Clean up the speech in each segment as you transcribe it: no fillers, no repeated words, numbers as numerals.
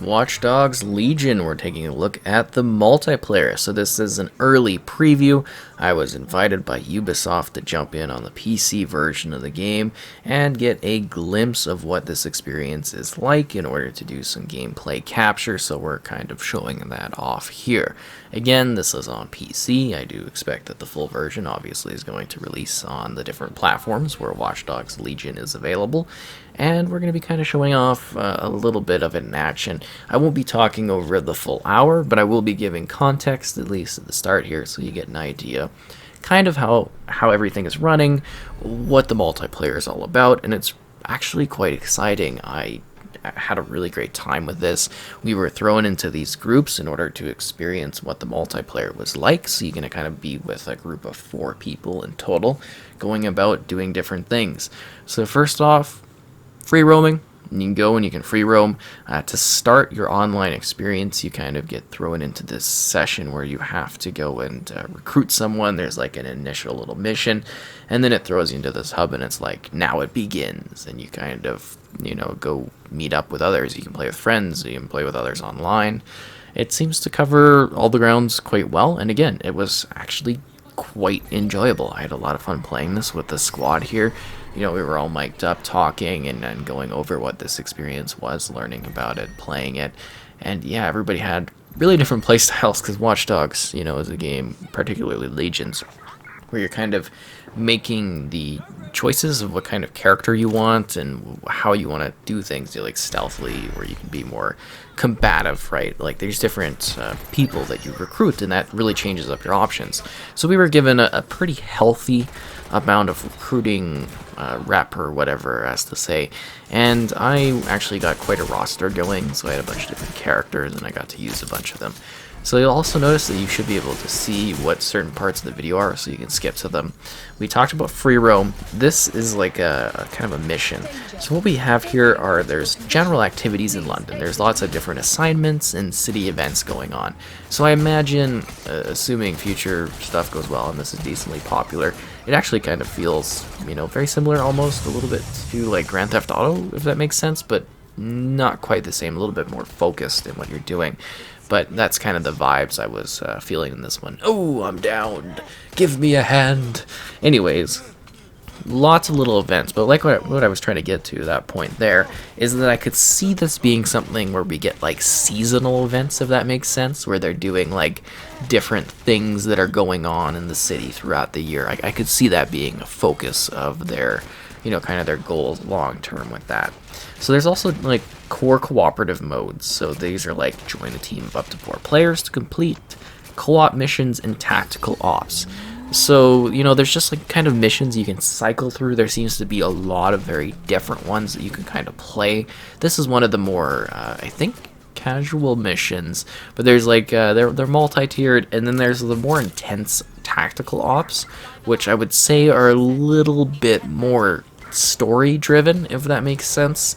Watch Dogs Legion, we're taking a look at the multiplayer. So this is an early preview. I was invited by Ubisoft to jump in on the PC version of the game and get a glimpse of what this experience is like in order to do some gameplay capture, so we're kind of showing that off here. Again, this is on PC. I do expect that the full version obviously is going to release on the different platforms where Watch Dogs Legion is available, and we're going to be kind of showing off a little bit of it in action. I won't be talking over the full hour, but I will be giving context, at least at the start here, so you get an idea kind of how everything is running, what the multiplayer is all about, and it's actually quite exciting. I had a really great time with this. We were thrown into these groups in order to experience what the multiplayer was like, so you're going to kind of be with a group of 4 people in total, going about doing different things. So first off, free roaming. You can go and you can free roam. To start your online experience, you kind of get thrown into this session where you have to go and recruit someone. There's like an initial little mission, and then it throws you into this hub, and it's like, now it begins. And you kind of, go meet up with others. You can play with friends, you can play with others online. It seems to cover all the grounds quite well, and again, it was actually quite enjoyable. I had a lot of fun playing this with the squad here. We were all mic'd up talking and going over what this experience was, learning about it, playing it. And yeah, everybody had really different play styles, because Watch Dogs, is a game, particularly Legions, where you're kind of making the choices of what kind of character you want and how you want to do things. You like stealthily, or you can be more combative, right? Like there's different people that you recruit, and that really changes up your options. So we were given a pretty healthy amount of recruiting rep, or whatever as to say, and I actually got quite a roster going, so I had a bunch of different characters and I got to use a bunch of them. So you'll also notice that you should be able to see what certain parts of the video are, so you can skip to them. We talked about free roam. This is like a kind of a mission. So what we have here are, there's general activities in London. There's lots of different assignments and city events going on. So I imagine, assuming future stuff goes well and this is decently popular, it actually kind of feels, very similar almost a little bit to like Grand Theft Auto, if that makes sense, but not quite the same, a little bit more focused in what you're doing. But that's kind of the vibes I was feeling in this one. Oh, I'm down. Give me a hand. Anyways, lots of little events. But like what I was trying to get to, that point there, is that I could see this being something where we get like seasonal events, if that makes sense, where they're doing like different things that are going on in the city throughout the year. I could see that being a focus of their, kind of their goals long term with that. So there's also like core cooperative modes. So these are like join a team of up to 4 players to complete co-op missions and tactical ops. So, there's just like kind of missions you can cycle through. There seems to be a lot of very different ones that you can kind of play. This is one of the more, I think, casual missions, but there's like, they're multi-tiered, and then there's the more intense tactical ops, which I would say are a little bit more story driven, if that makes sense,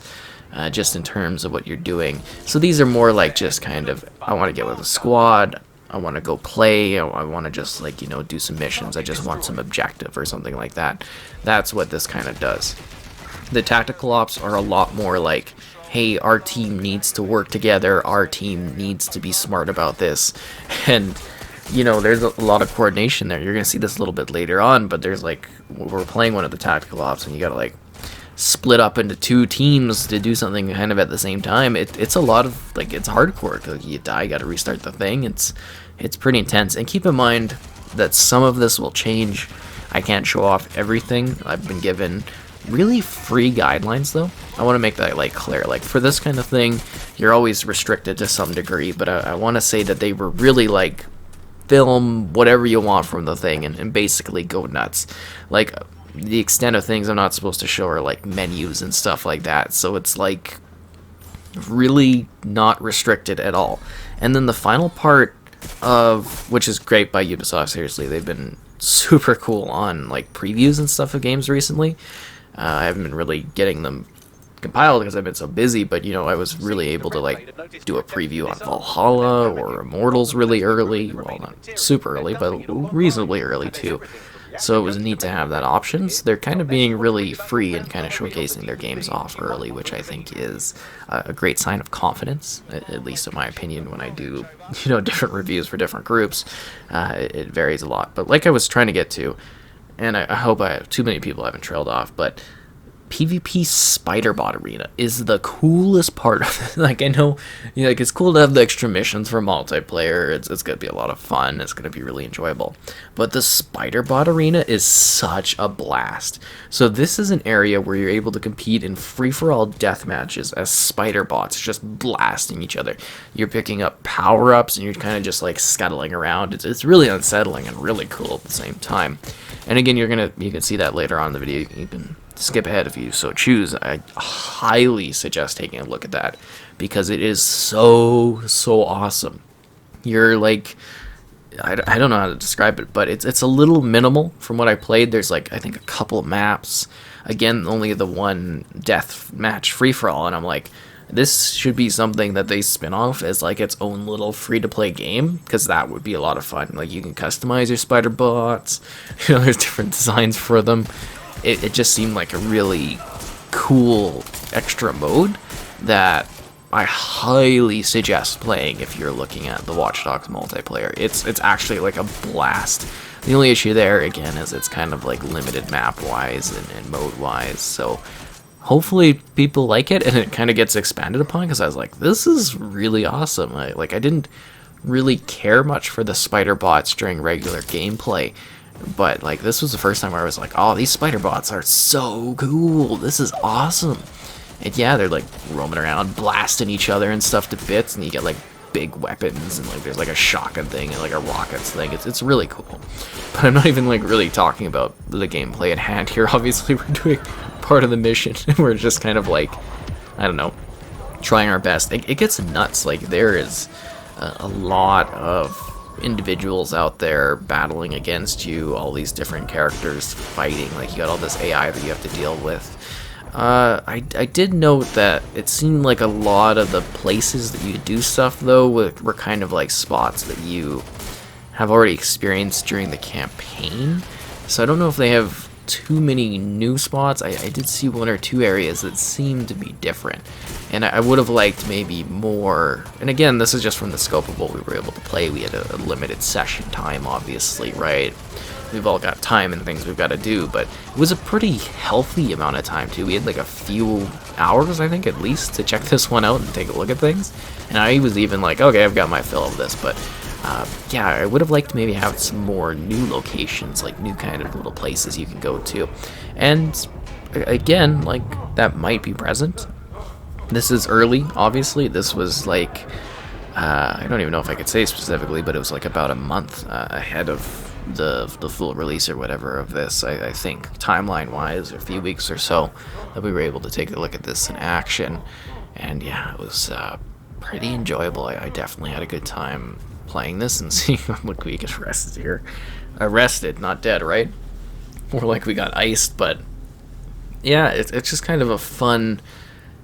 just in terms of what you're doing. So these are more like just kind of, I want to get with a squad, I want to go play, I want to just like, do some missions, I just want some objective or something like that. That's what this kind of does. The tactical ops are a lot more like, hey, our team needs to work together, our team needs to be smart about this, and there's a lot of coordination there. You're going to see this a little bit later on, but there's like, we're playing one of the tactical ops, and you got to like split up into 2 teams to do something kind of at the same time. It's a lot of, like, it's hardcore, because you die, you got to restart the thing. It's pretty intense, and keep in mind that some of this will change. I can't show off everything. I've been given really free guidelines, though. I want to make that like clear. Like for this kind of thing, you're always restricted to some degree, but I want to say that they were really like, film whatever you want from the thing and basically go nuts. Like the extent of things I'm not supposed to show are like menus and stuff like that, so it's like really not restricted at all. And then the final part of, which is great by Ubisoft, seriously, they've been super cool on like previews and stuff of games recently. I haven't been really getting them compiled because I've been so busy, but I was really able to like do a preview on Valhalla or Immortals really early. Well, not super early, but reasonably early too. So it was neat to have that option. So they're kind of being really free and kind of showcasing their games off early, which I think is a great sign of confidence, at least in my opinion. When I do, different reviews for different groups, it varies a lot. But like I was trying to get to, and I hope too many people haven't trailed off, but PvP Spiderbot Arena is the coolest part of it. Like, I know, it's cool to have the extra missions for multiplayer. It's going to be a lot of fun. It's going to be really enjoyable. But the Spiderbot Arena is such a blast. So this is an area where you're able to compete in free-for-all death matches as spider bots, just blasting each other. You're picking up power-ups, and you're kind of just, like, scuttling around. It's really unsettling and really cool at the same time. And again, you can see that later on in the video. You can skip ahead if you so choose. I highly suggest taking a look at that because it is so awesome. You're like, I don't know how to describe it, but it's a little minimal from what I played. There's like, I think, a couple maps. Again, only the one death match free for all, and I'm like, this should be something that they spin off as like its own little free-to-play game, because that would be a lot of fun. Like, you can customize your spider bots. There's different designs for them. It just seemed like a really cool extra mode that I highly suggest playing if you're looking at the Watch Dogs multiplayer. It's actually like a blast. The only issue there, again, is it's kind of like limited map-wise and mode-wise, so hopefully people like it and it kind of gets expanded upon, because I was like, this is really awesome. I didn't really care much for the spider bots during regular gameplay, but like this was the first time where I was like, oh, these spider bots are so cool. This is awesome. And yeah, they're like roaming around, blasting each other and stuff to bits, and you get like big weapons, and like there's like a shotgun thing and like a rockets thing. It's really cool. But I'm not even like really talking about the gameplay at hand here. Obviously, we're doing part of the mission. We're just kind of like, I don't know, trying our best. It gets nuts. Like, there is a lot of individuals out there battling against you, all these different characters fighting. Like, you got all this AI that you have to deal with. I did note that it seemed like a lot of the places that you do stuff, though, were kind of like spots that you have already experienced during the campaign. So I don't know if they have too many new spots. I did see one or two areas that seemed to be different, and I would have liked maybe more. And again, this is just from the scope of what we were able to play. We had a limited session time, obviously, right? We've all got time and things we've got to do, but it was a pretty healthy amount of time too. We had like a few hours, I think, at least, to check this one out and take a look at things. And I was even like, okay, I've got my fill of this, but yeah, I would have liked to maybe have some more new locations, like new kind of little places you can go to. And again, like, that might be present. This is early, obviously. This was like, I don't even know if I could say specifically, but it was like about a month ahead of the full release or whatever of this, I think, timeline wise, a few weeks or so, that we were able to take a look at this in action. And yeah, it was pretty enjoyable. I definitely had a good time playing this and seeing, look, we get arrested here. Arrested, not dead, right? More like we got iced. But yeah, it's just kind of a fun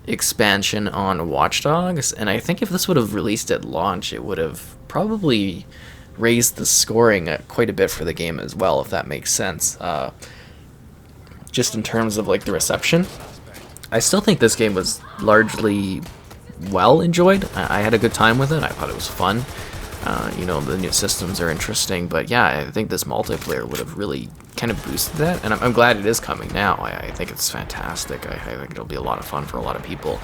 expansion on Watch Dogs, and I think if this would have released at launch, it would have probably raised the scoring quite a bit for the game as well, if that makes sense. Just in terms of like the reception, I still think this game was largely well enjoyed. I had a good time with it. I thought it was fun. The new systems are interesting, but yeah, I think this multiplayer would have really kind of boosted that, and I'm glad it is coming now. I think it's fantastic. I think it'll be a lot of fun for a lot of people.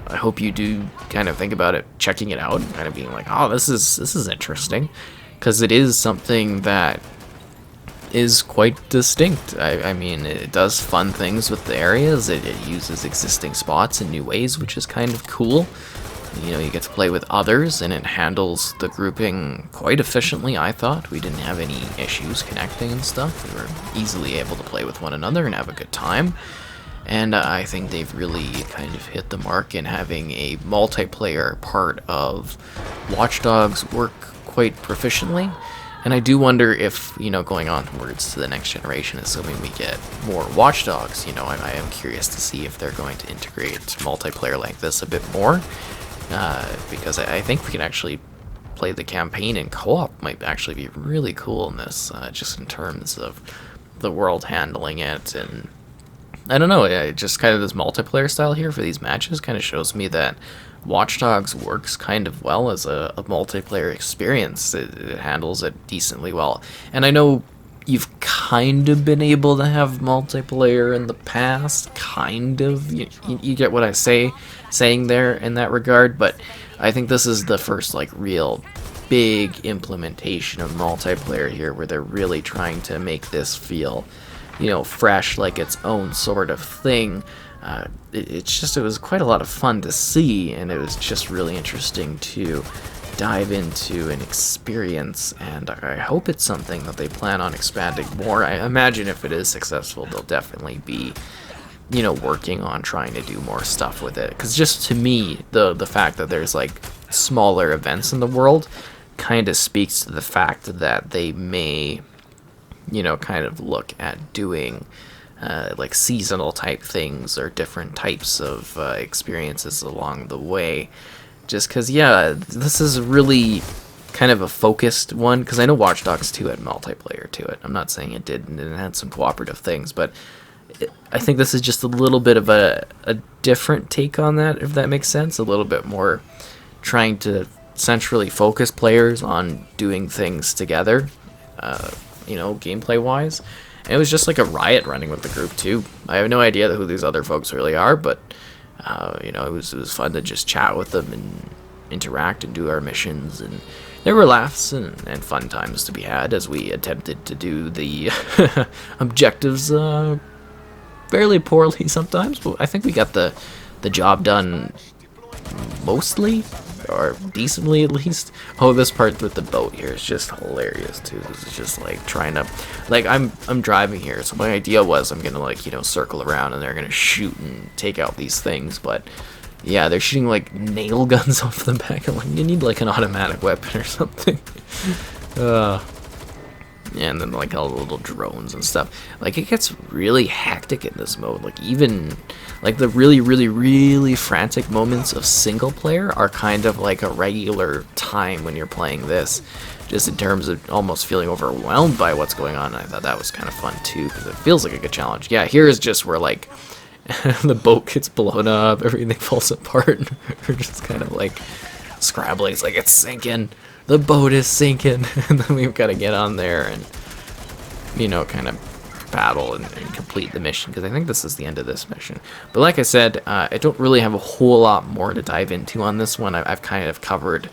I hope you do kind of think about it, checking it out, and kind of being like, oh, this is interesting, because it is something that is quite distinct. I mean, it does fun things with the areas. It uses existing spots in new ways, which is kind of cool. You get to play with others, and it handles the grouping quite efficiently, I thought. We didn't have any issues connecting and stuff. We were easily able to play with one another and have a good time. And I think they've really kind of hit the mark in having a multiplayer part of Watch Dogs work quite proficiently. And I do wonder if, going onwards to the next generation, assuming we get more Watch Dogs, I am curious to see if they're going to integrate multiplayer like this a bit more. Because I think we can actually play the campaign in co-op might actually be really cool in this, just in terms of the world handling it. And I don't know, just kind of this multiplayer style here for these matches kind of shows me that Watch Dogs works kind of well as a multiplayer experience. It handles it decently well. And I know you've kind of been able to have multiplayer in the past, kind of. You get what I saying there in that regard, but I think this is the first like real big implementation of multiplayer here, where they're really trying to make this feel, fresh, like its own sort of thing. It was quite a lot of fun to see, and it was just really interesting to dive into and experience, and I hope it's something that they plan on expanding more. I imagine if it is successful, they'll definitely be, working on trying to do more stuff with it. Because just to me, the fact that there's like smaller events in the world kind of speaks to the fact that they may, kind of look at doing like seasonal type things or different types of experiences along the way. Just because, this is really kind of a focused one, because I know Watch Dogs 2 had multiplayer to it. I'm not saying it didn't, and it had some cooperative things, but I think this is just a little bit of a different take on that, if that makes sense. A little bit more trying to centrally focus players on doing things together, gameplay-wise. And it was just like a riot running with the group, too. I have no idea who these other folks really are, but it was fun to just chat with them and interact and do our missions, and there were laughs and fun times to be had as we attempted to do the objectives fairly poorly sometimes, but I think we got the job done mostly, or decently at least. Oh, this part with the boat here is just hilarious too. This is just like trying to, like, I'm driving here, so my idea was I'm gonna circle around and they're gonna shoot and take out these things, but yeah, they're shooting like nail guns off the back. I'm like, you need like an automatic weapon or something. And then like all the little drones and stuff. Like, it gets really hectic in this mode. Like, even like the really, really, really frantic moments of single player are kind of like a regular time when you're playing this, just in terms of almost feeling overwhelmed by what's going on. I thought that was kind of fun too, because it feels like a good challenge. Yeah, here is just where like the boat gets blown up, everything falls apart. We're just kind of like scrabbling. It's like, it's sinking. The boat is sinking, and then we've got to get on there and, kind of battle and complete the mission, because I think this is the end of this mission. But like I said, I don't really have a whole lot more to dive into on this one. I've kind of covered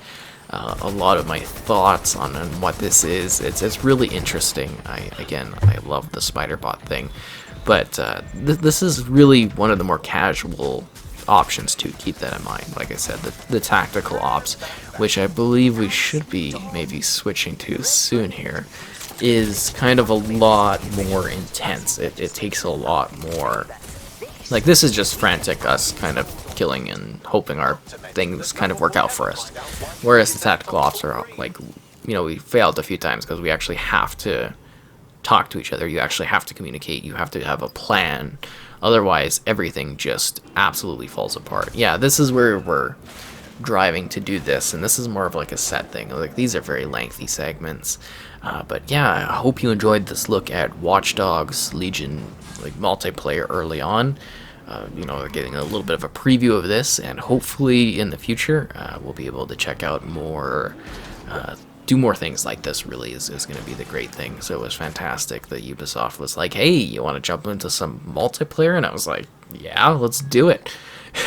a lot of my thoughts on what this is. It's really interesting. I love the Spiderbot thing, but this is really one of the more casual options to keep that in mind. Like I said, the tactical ops, which I believe we should be maybe switching to soon here, is kind of a lot more intense. It takes a lot more. Like, this is just frantic us kind of killing and hoping our things kind of work out for us, whereas the tactical ops are like, we failed a few times because we actually have to talk to each other. You actually have to communicate. You have to have a plan. Otherwise, everything just absolutely falls apart. Yeah, this is where we're driving to do this, and this is more of like a set thing. Like, these are very lengthy segments. But yeah, I hope you enjoyed this look at Watch Dogs Legion, like, multiplayer early on. Getting a little bit of a preview of this, and hopefully in the future, we'll be able to check out more, do more things like this. Really is going to be the great thing. So it was fantastic that Ubisoft was like, hey, you want to jump into some multiplayer? And I was like, yeah, let's do it.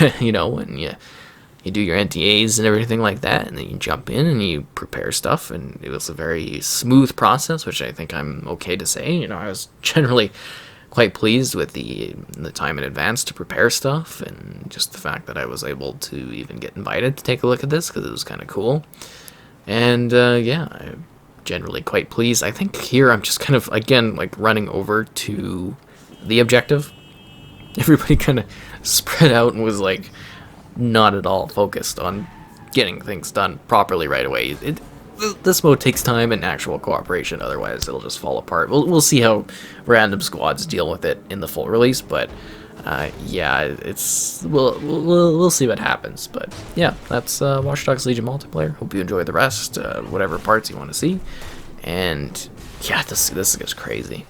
When you do your NTAs and everything like that, and then you jump in and you prepare stuff, and it was a very smooth process, which I think I'm okay to say. I was generally quite pleased with the time in advance to prepare stuff, and just the fact that I was able to even get invited to take a look at this, because it was kind of cool. And I'm generally quite pleased. I think here I'm just kind of, again, like, running over to the objective. Everybody kind of spread out and was like not at all focused on getting things done properly right away. This mode takes time and actual cooperation, otherwise it'll just fall apart. We'll see how random squads deal with it in the full release, but Yeah, we'll see what happens. But yeah, that's Watch Dogs Legion multiplayer. Hope you enjoy the rest, whatever parts you want to see. And yeah, this is just crazy.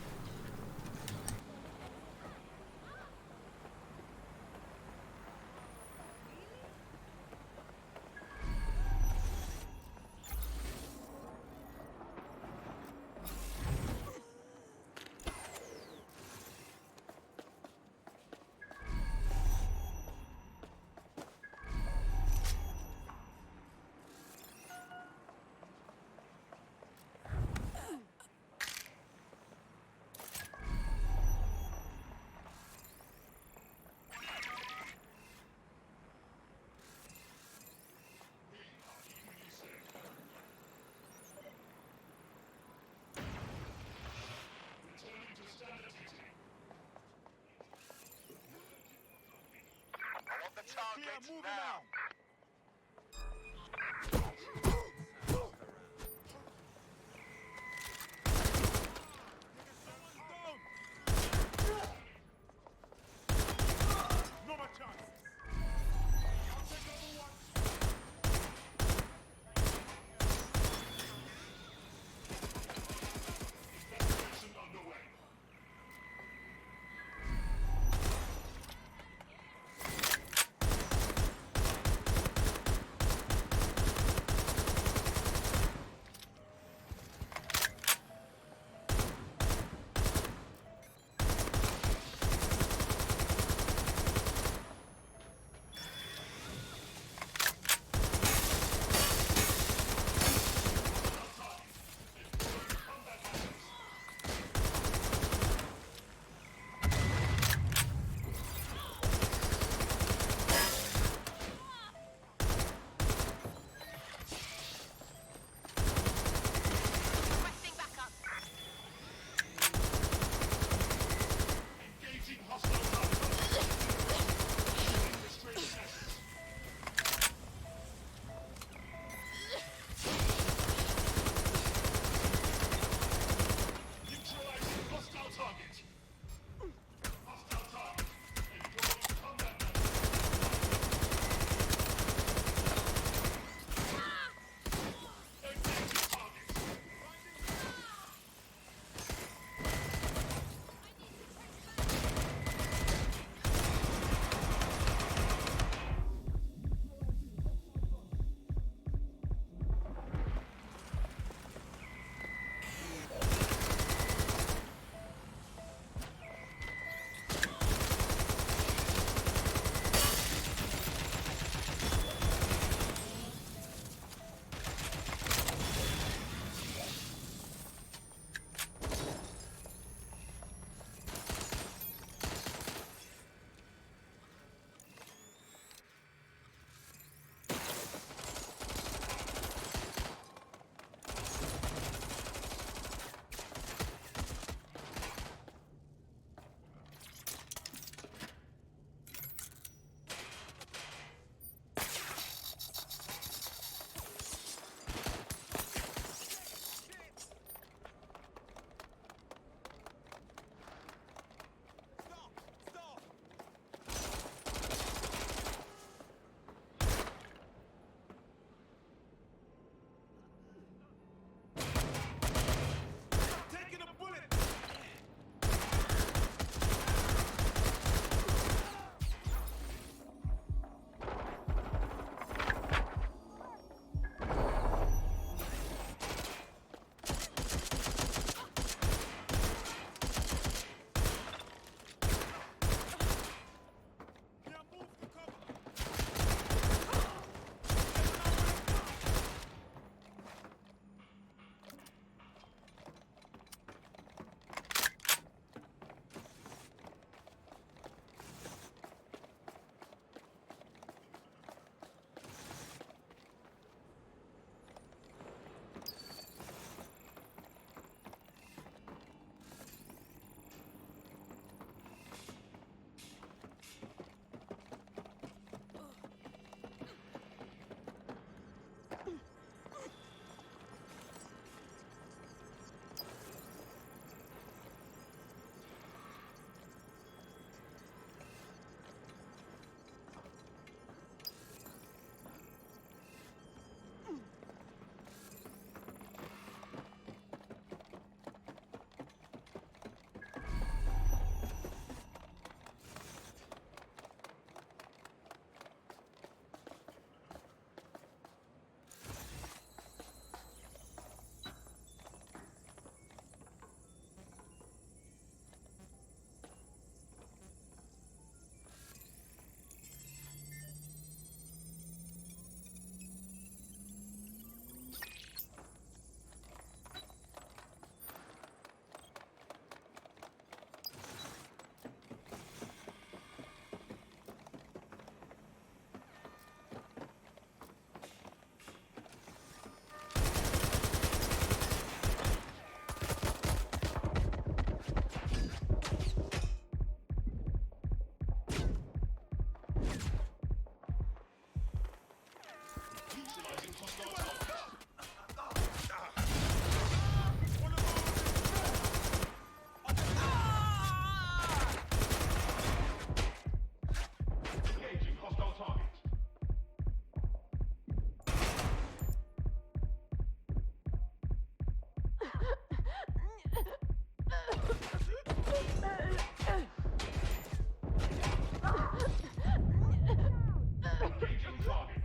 Engaging target.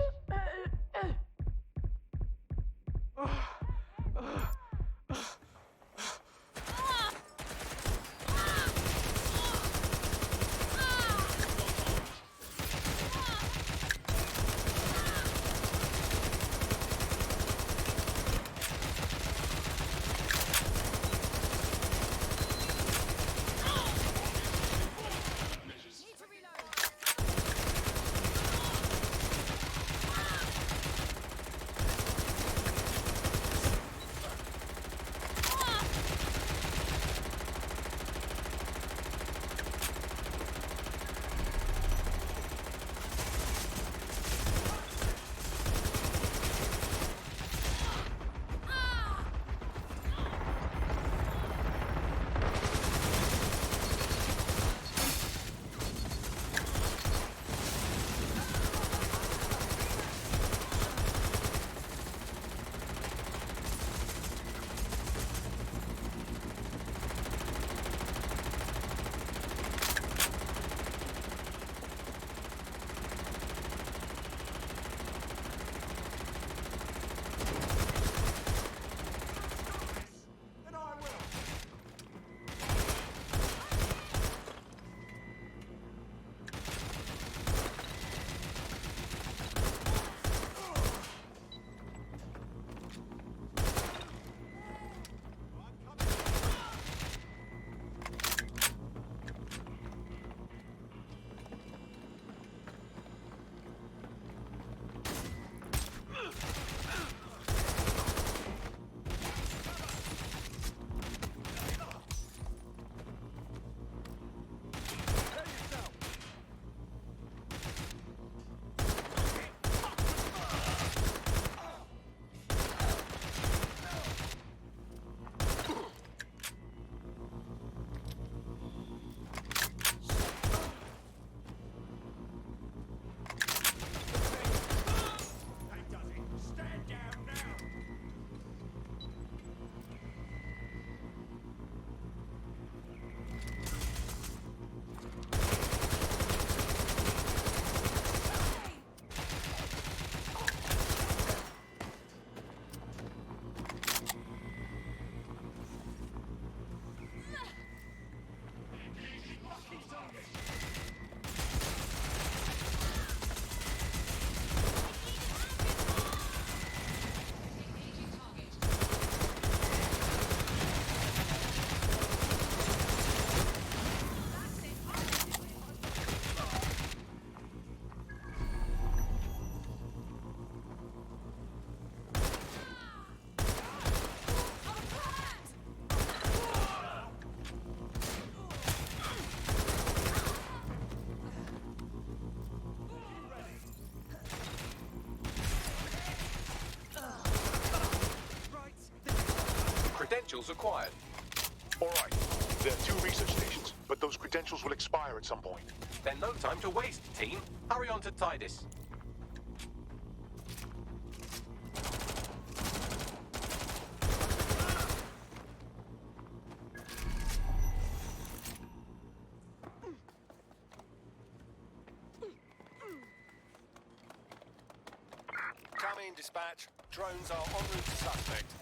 Credentials acquired. Alright, there are 2 research stations, but those credentials will expire at some point. Then no time to waste, team. Hurry on to Tidus. Come in, dispatch. Drones are en route to suspect.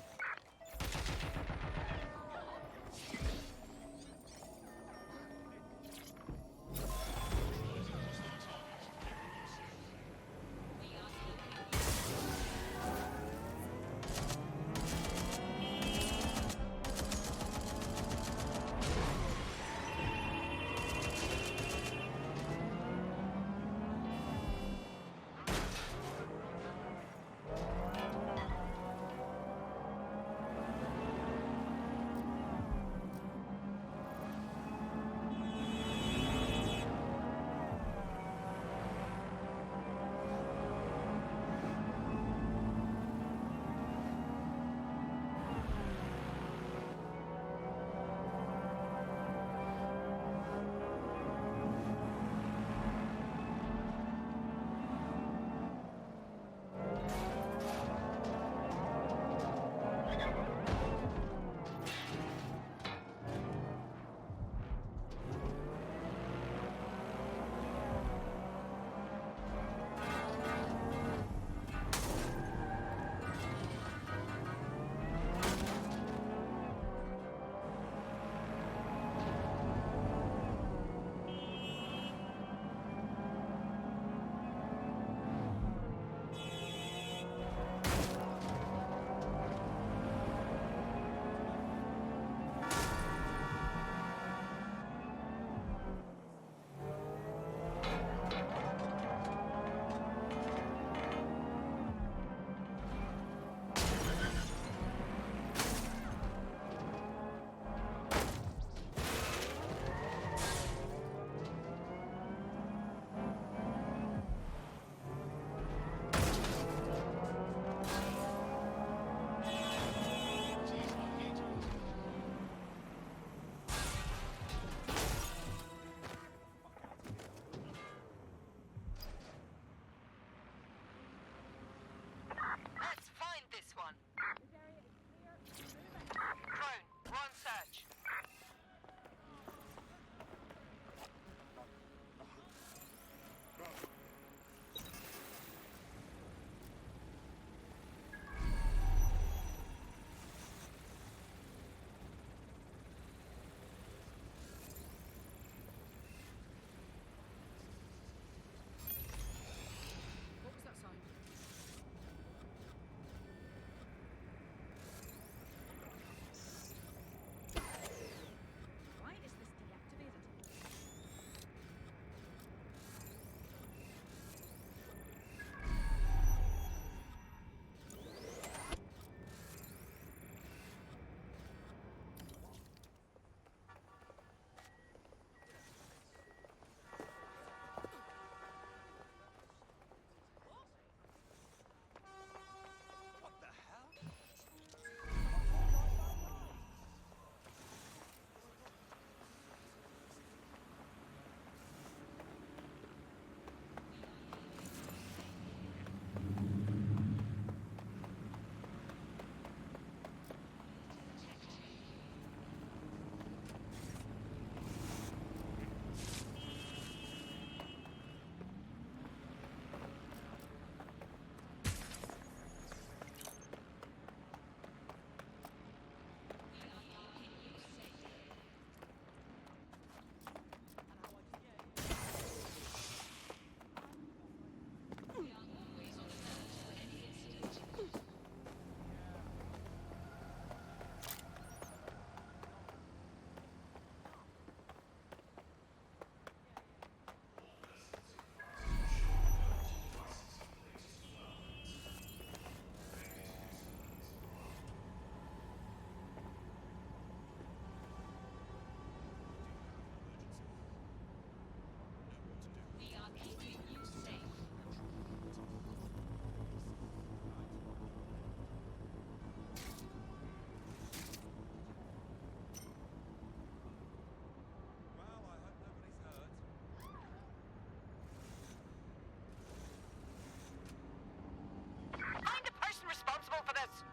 us.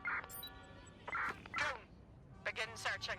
Goon, begin searching.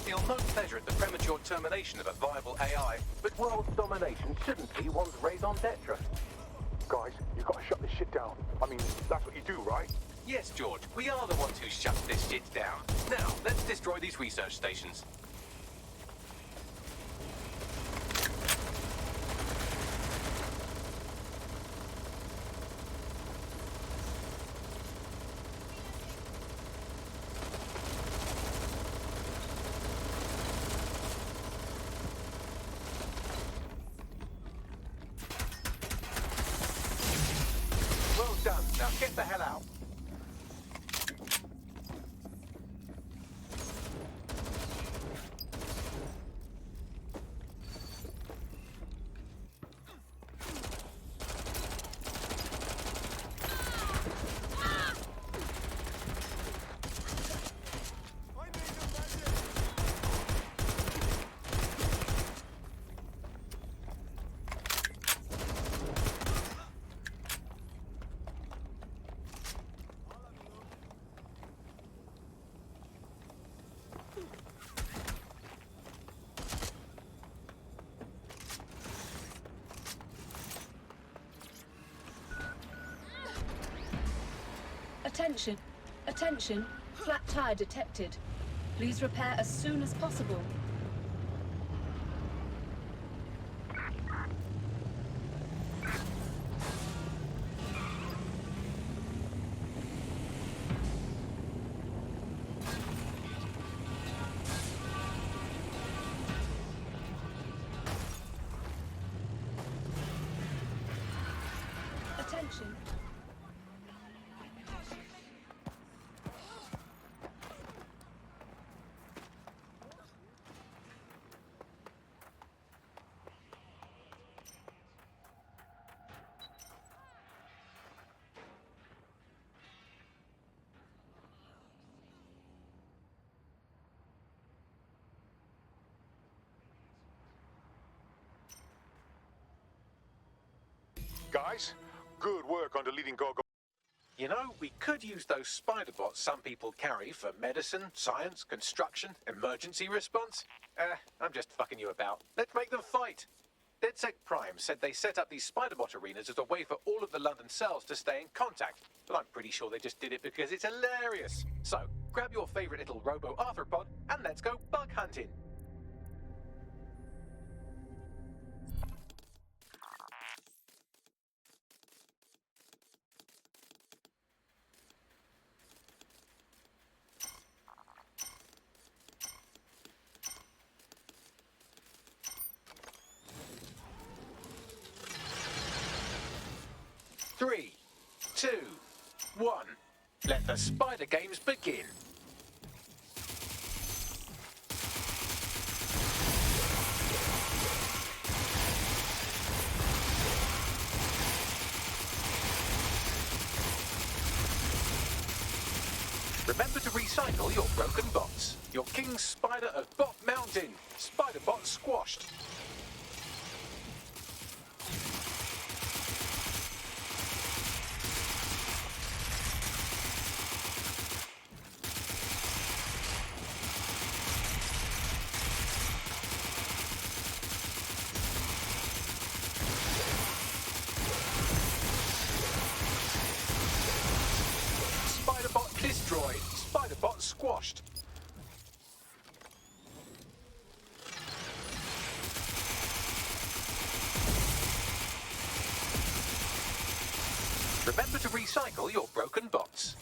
feel no pleasure at the premature termination of a viable AI, but world domination shouldn't be one's raison d'etre. Guys, you gotta shut this shit down. I mean, that's what you do, right? Yes, George, we are the ones who shut this shit down. Now, let's destroy these research stations. Well done. Now get the hell out. Attention. Attention. Flat tire detected. Please repair as soon as possible. Attention. Guys, good work on deleting Gogo. You know, we could use those Spiderbots some people carry for medicine, science, construction, emergency response. I'm just fucking you about. Let's make them fight. DedSec Prime said they set up these Spiderbot Arenas as a way for all of the London cells to stay in contact. But I'm pretty sure they just did it because it's hilarious. So, grab your favourite little robo-arthropod and let's go bug hunting. Three, 2, 1. Let the spider games begin. Remember to recycle your broken bots. Your king spider of Bot Mountain. Spiderbot squashed. Spiderbot destroyed. Spiderbot squashed. Remember to recycle your broken bots.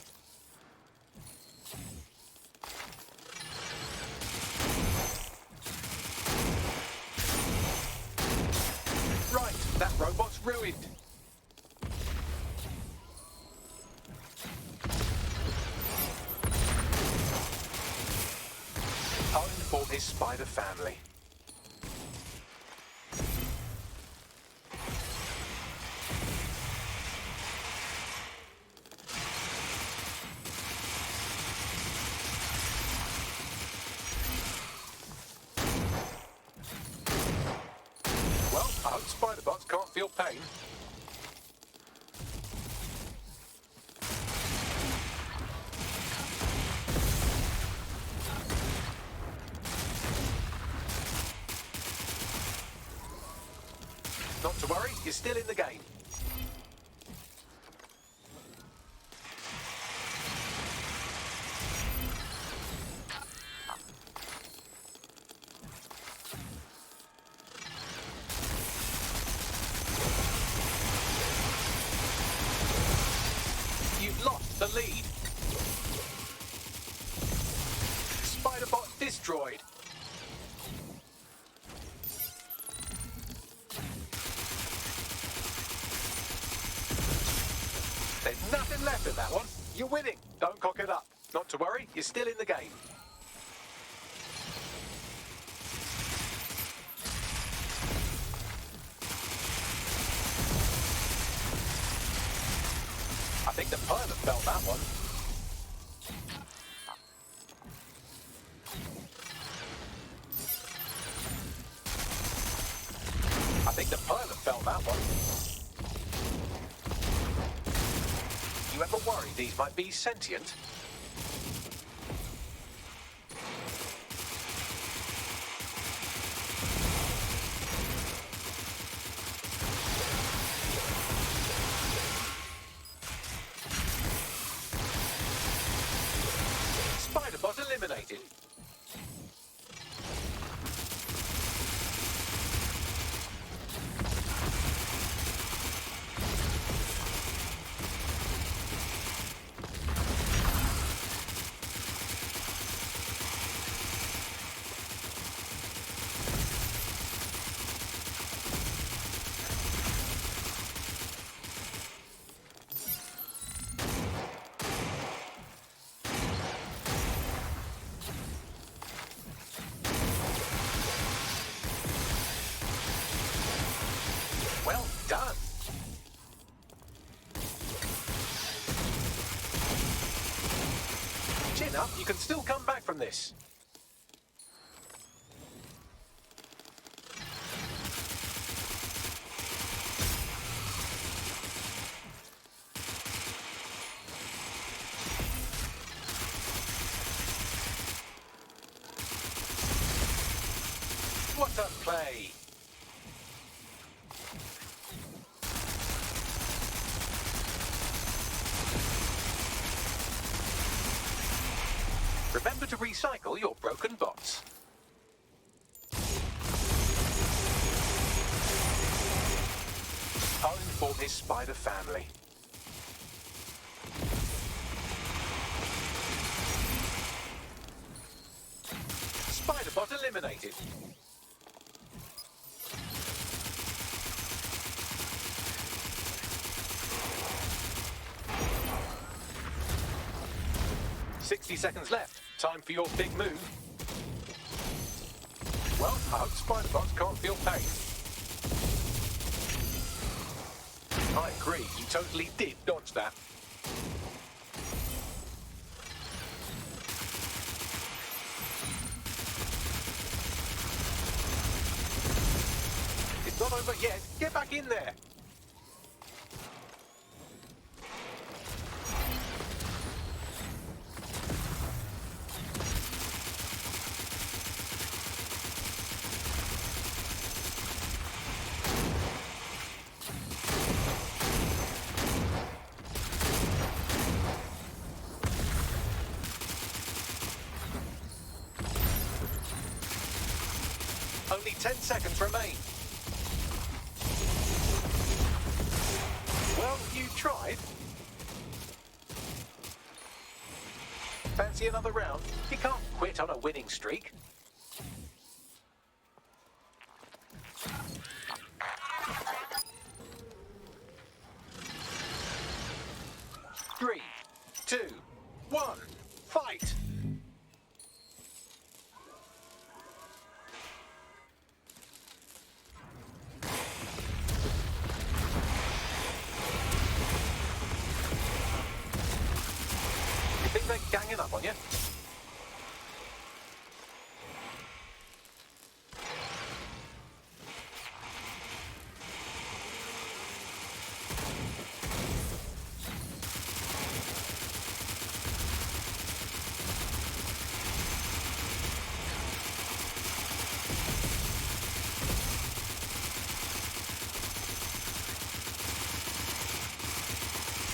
Right, that robot's ruined. Home for his spider family. Well, I hope Spiderbots can't feel pain. Not to worry, you're still in the game. You've lost the lead. Spiderbot destroyed. There's nothing left of that one. You're winning. Don't cock it up. Not to worry, you're still in the game. I think the pilot felt that one. I think the pilot felt that one. You ever worry these might be sentient? Spiderbot eliminated. Well done. Chin up, you can still come back from this. What a play. Remember to recycle your broken bots. Home for his spider family. Spiderbot eliminated. $60 left. Time for your big move. Well, I hope Spiderbots can't feel pain. I agree, you totally did dodge that. It's not over yet. Get back in there. Only 10 seconds remain. Well, you tried. Fancy another round? You can't quit on a winning streak. Three, two, one, fight! Think they're ganging up on you?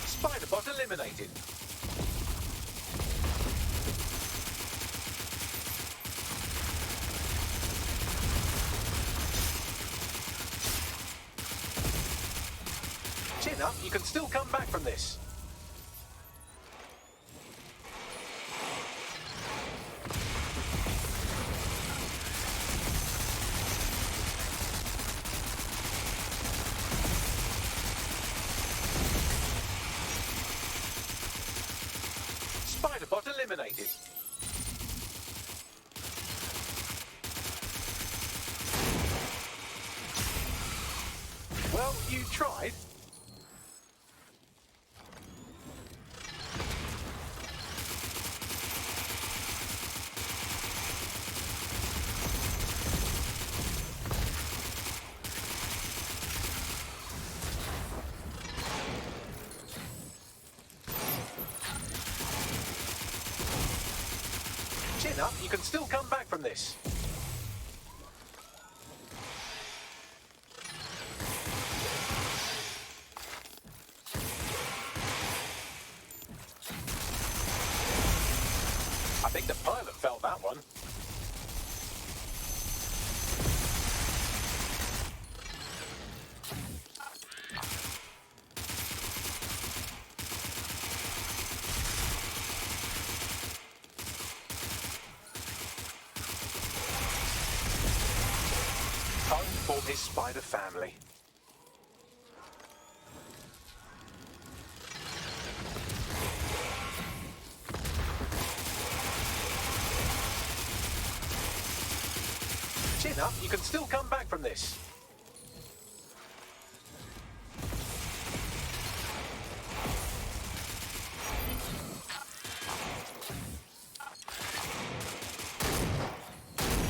Spiderbot eliminated. Chin up, you can still come back from this. Spiderbot eliminated. Well, you tried. Chin up, you can still come back from this. I think the pilot felt that one. Home for his spider family. Chin up, you can still come back from this.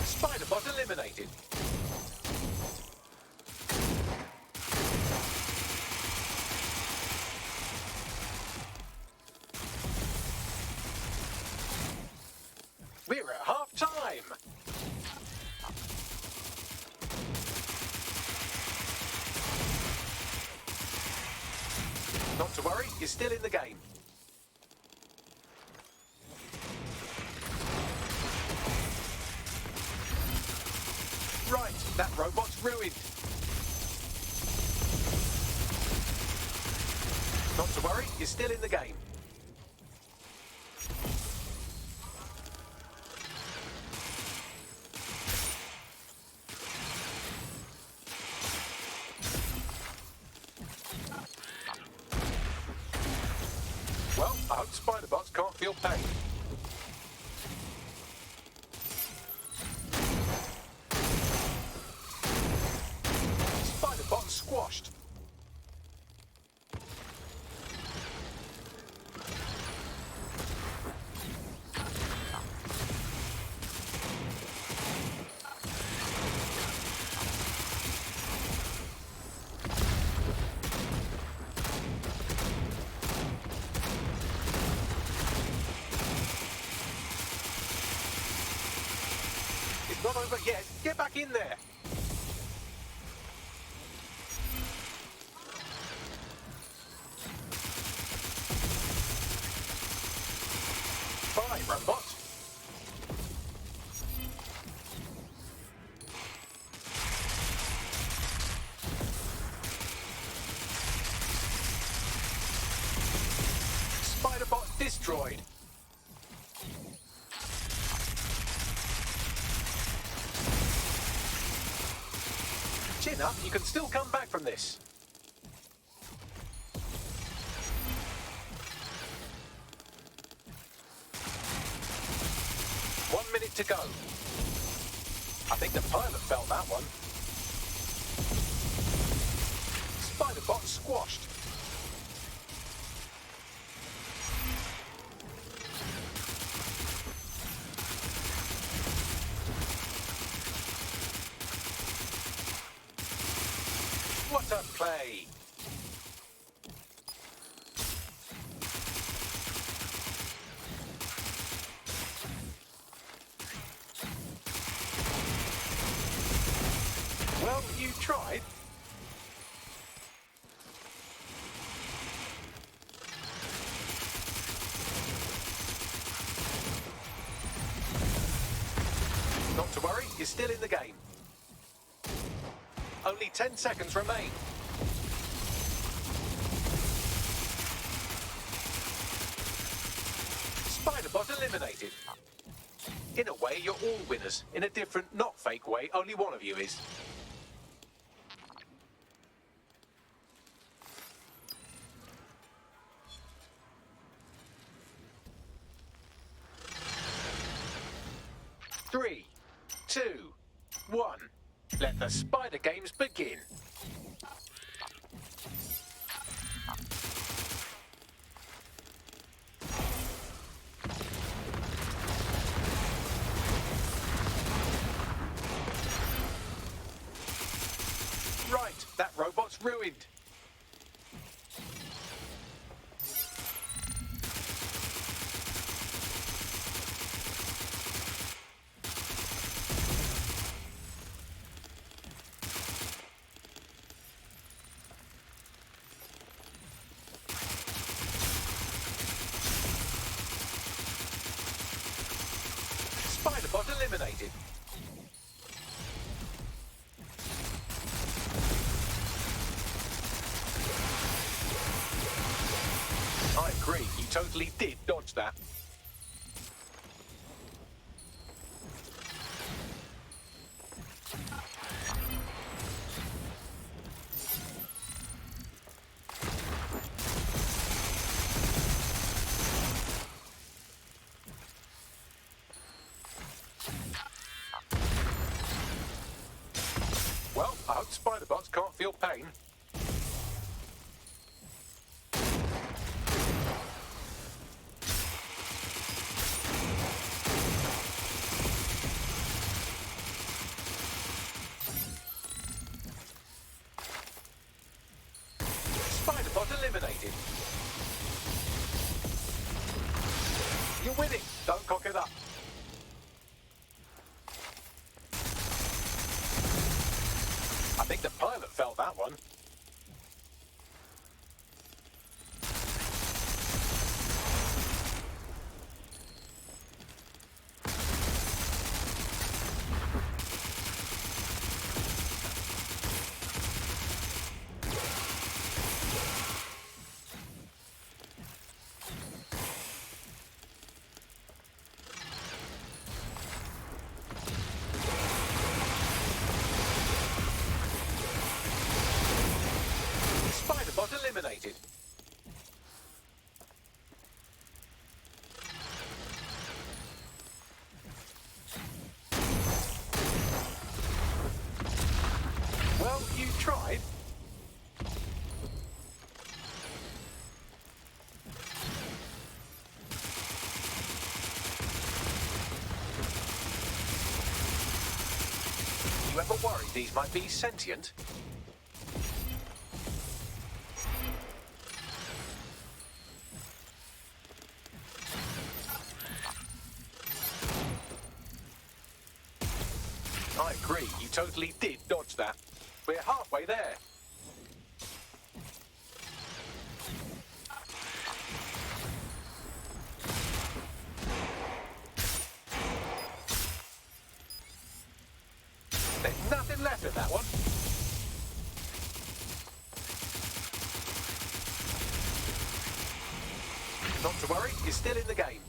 Spiderbot eliminated. We're at half time. Not to worry, you're still in the game. Right, that robot's ruined. Not to worry, you're still in the game. Well, I hope Spiderbots can't feel pain. Spiderbot squashed. It's not over yet. Get back in there. Bye, robot. Spiderbot destroyed. Chin up, you can still come back from this. One minute to go. I think the pilot felt that one. Spiderbot squashed. What a play! Well, you tried. Not to worry, you're still in the game. Only 10 seconds remain. Spiderbot eliminated. In a way, you're all winners. In a different, not fake way, only one of you is. Three, two, one. Let the Spider Games begin. Right, that robot's ruined. Spiderbot eliminated. I agree, you totally did dodge that. Well, I hope Spiderbots can't feel pain. Spiderbot eliminated. You're winning. Don't cock it up. I think the pilot felt that one. Spiderbot eliminated. Well, you tried. You ever worry these might be sentient? I agree, you totally did dodge that. We're halfway there. There's nothing left in that one. Not to worry, you're still in the game.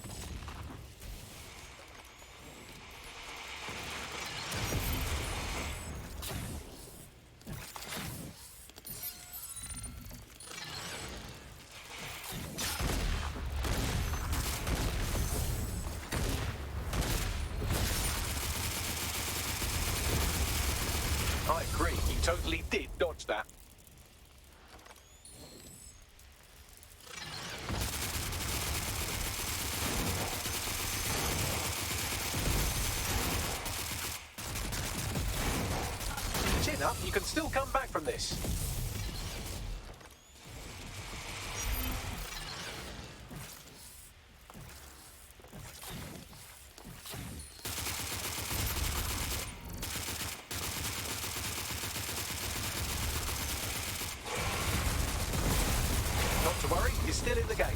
I agree, you totally did dodge that. Chin up, you can still come back from this. Not to worry, you're still in the game.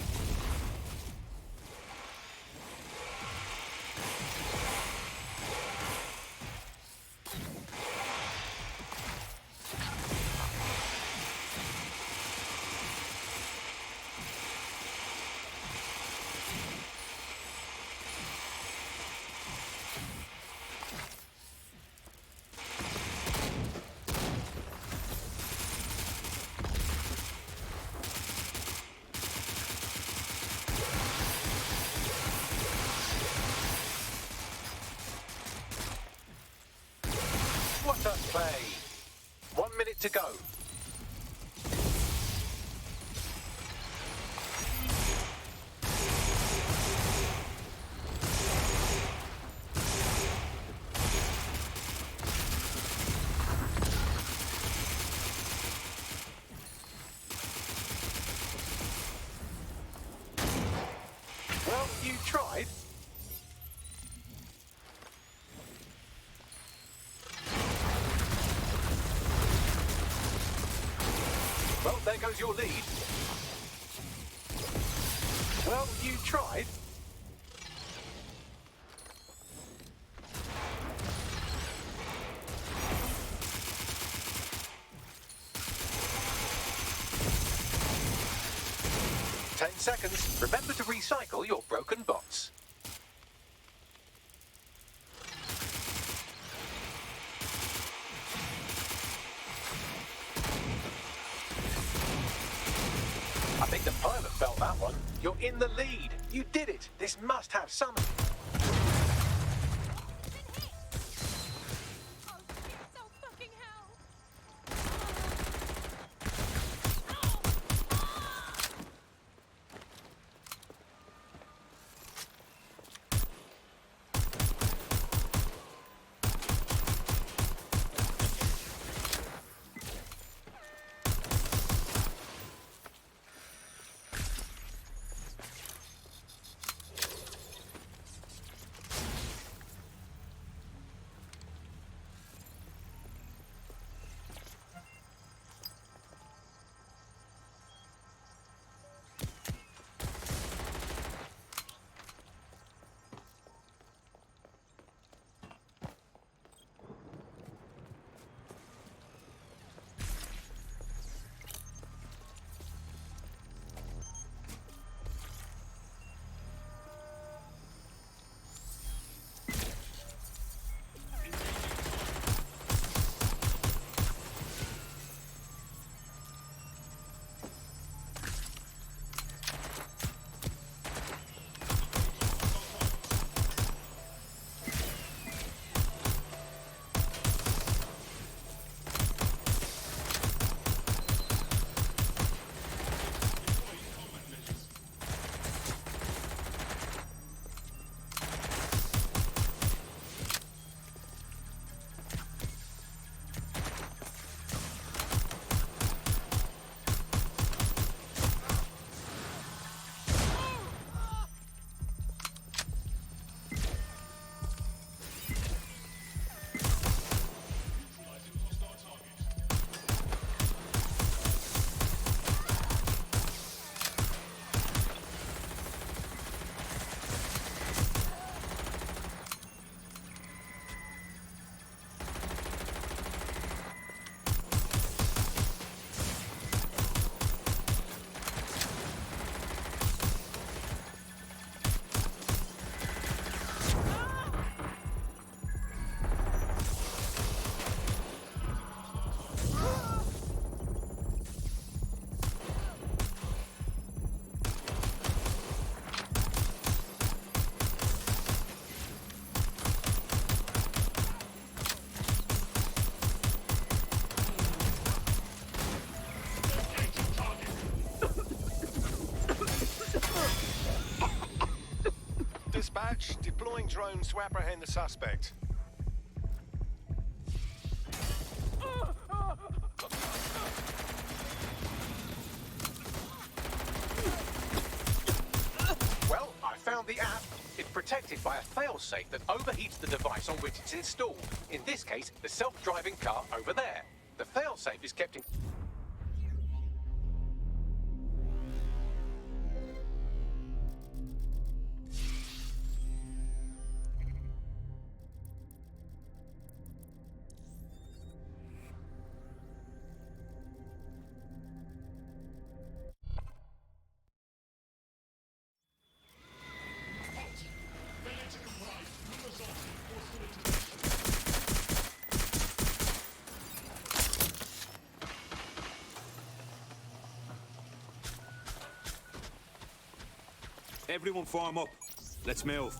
What a play! 1 minute to go. Well, you tried. Well, there goes your lead. Well, you tried. 10 seconds. Remember to recycle your broken bots. I think the pilot felt that one. You're in the lead. You did it. This must have some... Dispatch, deploying drones to apprehend the suspect. Well, I found the app. It's protected by a failsafe that overheats the device on which it's installed. In this case, the self-driving car over there. The failsafe is kept in... Everyone form up. Let's move.